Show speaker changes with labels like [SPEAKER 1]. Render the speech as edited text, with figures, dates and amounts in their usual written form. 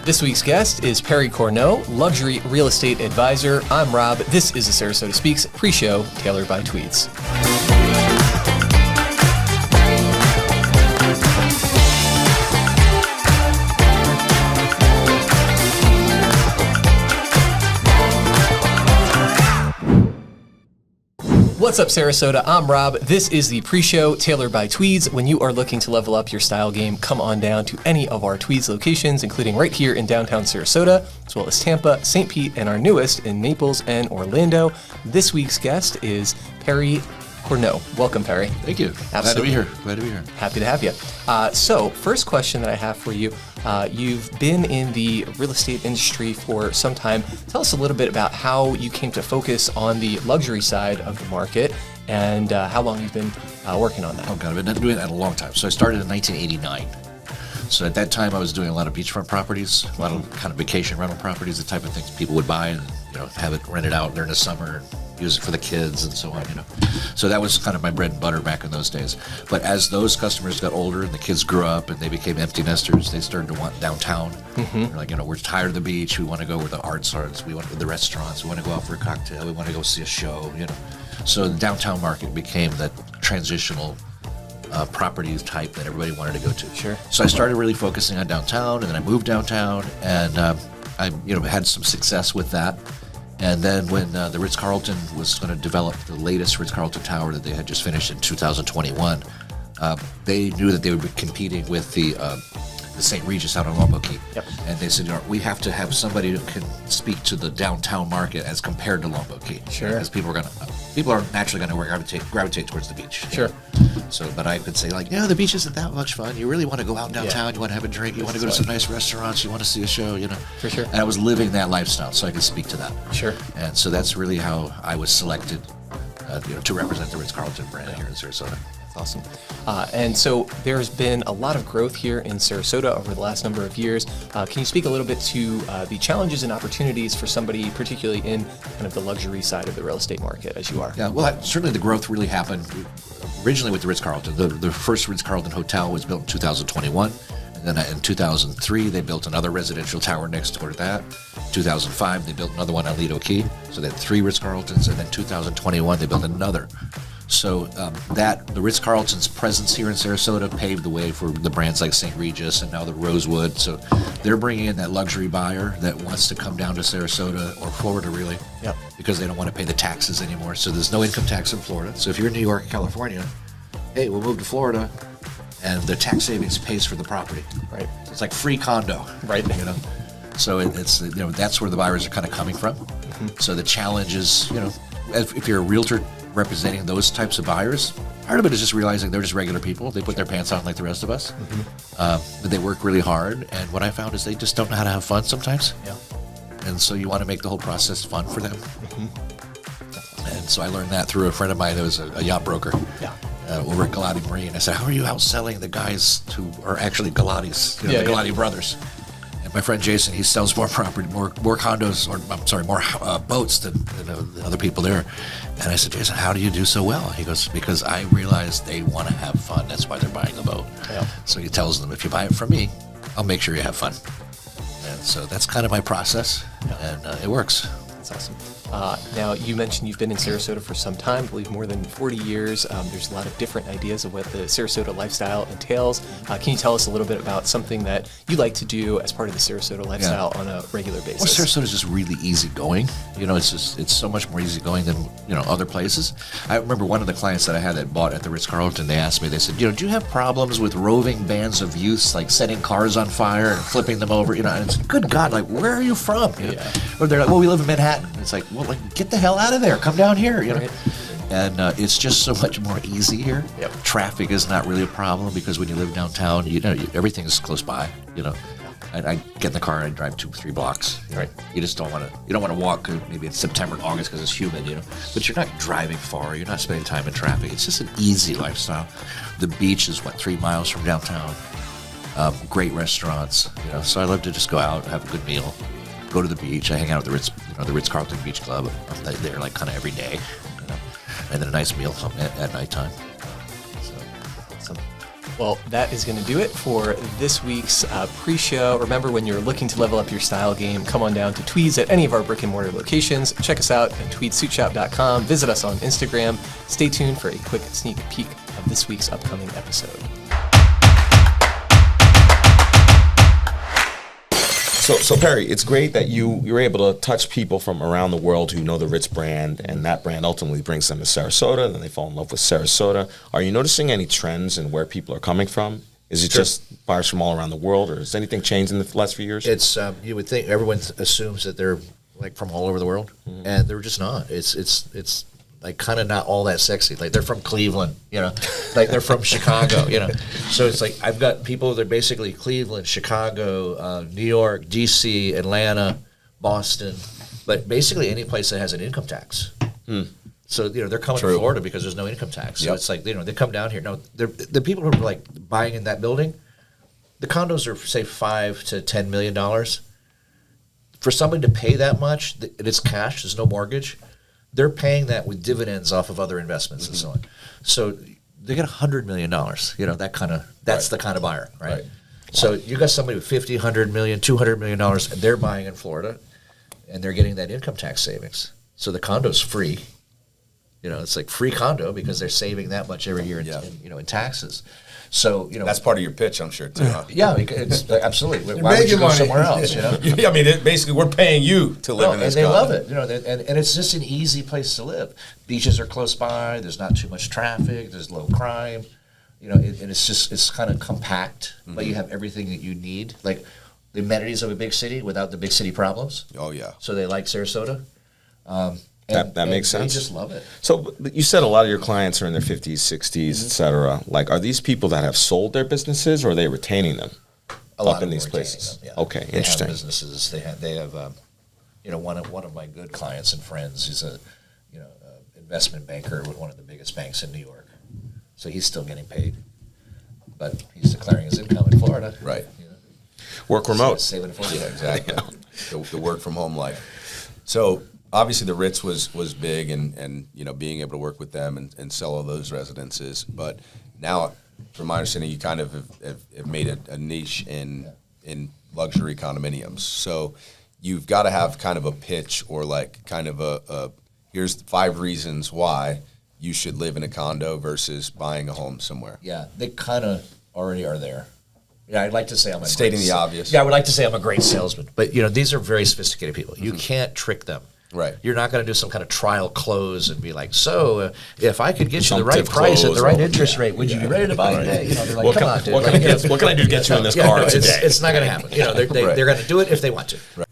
[SPEAKER 1] This week's guest is Perry Corneau, luxury real estate advisor. I'm Rob. This is the Sarasota SpeaX Pre-Show, tailored by Tweeds. What's up, Sarasota? I'm Rob. This is the Pre-Show, tailored by Tweeds. When you are looking to level up your style game, come on down to any of our Tweeds locations, including right here in downtown Sarasota, as well as Tampa, St. Pete, and our newest in Naples and Orlando. This week's guest is Perry Corneau. Welcome, Perry.
[SPEAKER 2] Thank you.
[SPEAKER 1] Absolutely.
[SPEAKER 2] Glad to be here.
[SPEAKER 1] Happy to have you. So, first question that I have for you. You've been in the real estate industry for some time. Tell us a little bit about how you came to focus on the luxury side of the market and how long you've been working on that.
[SPEAKER 2] Oh, God, I've been doing that a long time. So I started in 1989. So at that time, I was doing a lot of beachfront properties, a lot of kind of vacation rental properties, the type of things people would buy and have it rented out during the summer, use it for the kids and so on. So that was kind of my bread and butter back in those days. But as those customers got older and the kids grew up and they became empty nesters, they started to want downtown. They're like, we're tired of the beach. We want to go where the arts are. We want to go to the restaurants. We want to go out for a cocktail. We want to go see a show. So the downtown market became that transitional property type that everybody wanted to go to.
[SPEAKER 1] Sure.
[SPEAKER 2] So I started really focusing on downtown, and then I moved downtown, and I had some success with that. And then when the Ritz Carlton was going to develop the latest Ritz Carlton tower that they had just finished in 2021, they knew that they would be competing with the St. Regis out on Longboat Key.
[SPEAKER 1] Yep.
[SPEAKER 2] And they said, we have to have somebody who can speak to the downtown market as compared to Longboat Key.
[SPEAKER 1] Sure.
[SPEAKER 2] Because people are naturally going to gravitate towards the beach.
[SPEAKER 1] Sure.
[SPEAKER 2] So, but I could say the beach isn't that much fun. You really want to go out downtown. Yeah. You want to have a drink. You want to go to some nice restaurants. You want to see a show.
[SPEAKER 1] For sure.
[SPEAKER 2] And I was living that lifestyle, so I could speak to that.
[SPEAKER 1] Sure.
[SPEAKER 2] And so that's really how I was selected, to represent the Ritz Carlton brand here in Sarasota.
[SPEAKER 1] Awesome. And so there's been a lot of growth here in Sarasota over the last number of years. Can you speak a little bit to the challenges and opportunities for somebody, particularly in kind of the luxury side of the real estate market, as you are?
[SPEAKER 2] Yeah, well, certainly the growth really happened originally with the Ritz Carlton. The first Ritz Carlton hotel was built in 2021. And then in 2003, they built another residential tower next door to that. 2005, they built another one on Lido Key. So they had 3 Ritz Carltons. And then 2021, they built another. So the Ritz Carlton's presence here in Sarasota paved the way for the brands like St. Regis and now the Rosewood. So they're bringing in that luxury buyer that wants to come down to Sarasota or Florida, really, because they don't want to pay the taxes anymore. So there's no income tax in Florida. So if you're in New York, California, hey, we'll move to Florida, and the tax savings pays for the property.
[SPEAKER 1] Right.
[SPEAKER 2] So it's like free condo.
[SPEAKER 1] Right.
[SPEAKER 2] So it's that's where the buyers are kind of coming from. So the challenge is, if you're a realtor representing those types of buyers, part of it is just realizing they're just regular people. They put their pants on like the rest of us, but they work really hard. And what I found is they just don't know how to have fun sometimes.
[SPEAKER 1] Yeah.
[SPEAKER 2] And so you want to make the whole process fun for them. And so I learned that through a friend of mine that was a yacht broker.
[SPEAKER 1] Yeah.
[SPEAKER 2] Over at Galati Marine. I said, how are you outselling the guys who are actually Galatis, the Galati brothers? And my friend Jason, he sells more property, more condos, more boats than the other people there. And I said, Jason, how do you do so well? He goes, because I realize they want to have fun. That's why they're buying the boat. Yeah. So he tells them, if you buy it from me, I'll make sure you have fun. And so that's kind of my process, and it works.
[SPEAKER 1] That's awesome. Now, you mentioned you've been in Sarasota for some time, I believe more than 40 years. There's a lot of different ideas of what the Sarasota lifestyle entails. Can you tell us a little bit about something that you like to do as part of the Sarasota lifestyle on a regular basis?
[SPEAKER 2] Well, Sarasota's just really easygoing. It's so much more easygoing than other places. I remember one of the clients that I had that bought at the Ritz Carlton. They asked me, they said, do you have problems with roving bands of youths, like setting cars on fire and flipping them over? And it's good God, like, where are you from? Or they're like, well, we live in Manhattan. It's like, well, get the hell out of there. Come down here. Right. And it's just so much more easy here. Yep. Traffic is not really a problem because when you live downtown, everything is close by. I get in the car and I drive 2-3 blocks.
[SPEAKER 1] Right.
[SPEAKER 2] You just don't want to walk maybe in September and August because it's humid. But you're not driving far. You're not spending time in traffic. It's just an easy lifestyle. The beach is 3 miles from downtown. Great restaurants. So I love to just go out, have a good meal, go to the beach. I hang out at the Ritz Carlton Beach Club. I'm there like kind of every day, and then a nice meal at nighttime. So,
[SPEAKER 1] awesome. Well, that is going to do it for this week's pre-show. Remember, when you're looking to level up your style game, come on down to Tweeds at any of our brick and mortar locations. Check us out at tweedsuitshop.com. Visit us on Instagram. Stay tuned for a quick sneak peek of this week's upcoming episode.
[SPEAKER 3] So Perry, it's great that you're able to touch people from around the world who know the Ritz brand, and that brand ultimately brings them to Sarasota, and then they fall in love with Sarasota. Are you noticing any trends in where people are coming from? Is it just buyers from all around the world, or has anything changed in the last few years?
[SPEAKER 2] It's you would think everyone assumes that they're like from all over the world, and they're just not. It's like kind of not all that sexy. Like they're from Cleveland, like they're from Chicago, So it's like I've got people that are basically Cleveland, Chicago, New York, D.C., Atlanta, Boston, but basically any place that has an income tax. So they're coming to Florida because there's no income tax. So it's like they come down here. No, the people who are like buying in that building, the condos are say $5 to $10 million. For somebody to pay that much, and it's cash, there's no mortgage. They're paying that with dividends off of other investments and so on. So they get $100 million. That's the kind of buyer, right? So you got somebody with $50, $100 million, $200 million, and they're buying in Florida, and they're getting that income tax savings. So the condo's free. It's like free condo because they're saving that much every year in taxes. So
[SPEAKER 4] that's part of your pitch, I'm sure, too. Huh?
[SPEAKER 2] Yeah, it's absolutely. Why would you go somewhere else?
[SPEAKER 4] I mean, basically, we're paying you to live in this.
[SPEAKER 2] And they
[SPEAKER 4] condo.
[SPEAKER 2] love it. And it's just an easy place to live. Beaches are close by. There's not too much traffic. There's low crime. And it's kind of compact, but you have everything that you need, like the amenities of a big city without the big city problems.
[SPEAKER 4] Oh yeah.
[SPEAKER 2] So they like Sarasota.
[SPEAKER 3] That makes sense.
[SPEAKER 2] They just love it.
[SPEAKER 3] So you said a lot of your clients are in their 50s, 60s, et cetera. Like, are these people that have sold their businesses, or are they retaining them up in these places?
[SPEAKER 2] Them, yeah.
[SPEAKER 3] Okay,
[SPEAKER 2] they
[SPEAKER 3] interesting.
[SPEAKER 2] Have businesses. They have one of my good clients and friends. He's a investment banker with one of the biggest banks in New York. So he's still getting paid, but he's declaring his income in Florida.
[SPEAKER 4] Right.
[SPEAKER 3] Work remote.
[SPEAKER 2] Saving for you.
[SPEAKER 4] Exactly. The work from home life. So obviously the Ritz was big, and being able to work with them and sell all those residences. But now, from my understanding, you kind of have made a niche in luxury condominiums. So you've got to have kind of a pitch, or like kind of a here's 5 reasons why you should live in a condo versus buying a home somewhere.
[SPEAKER 2] Yeah, they kind of already are there. Yeah, I'd like to say I'm
[SPEAKER 4] stating the obvious.
[SPEAKER 2] Yeah, I would like to say I'm a great salesman, but these are very sophisticated people. You can't trick them.
[SPEAKER 4] Right.
[SPEAKER 2] You're not going to do some kind of trial close and be like, so if I could get you the right price at the right interest rate, would you be ready to buy today? They're like, come on, dude.
[SPEAKER 3] What can I do to get you in this car today?
[SPEAKER 2] It's not going to happen. They're going to do it if they want to.
[SPEAKER 4] Right.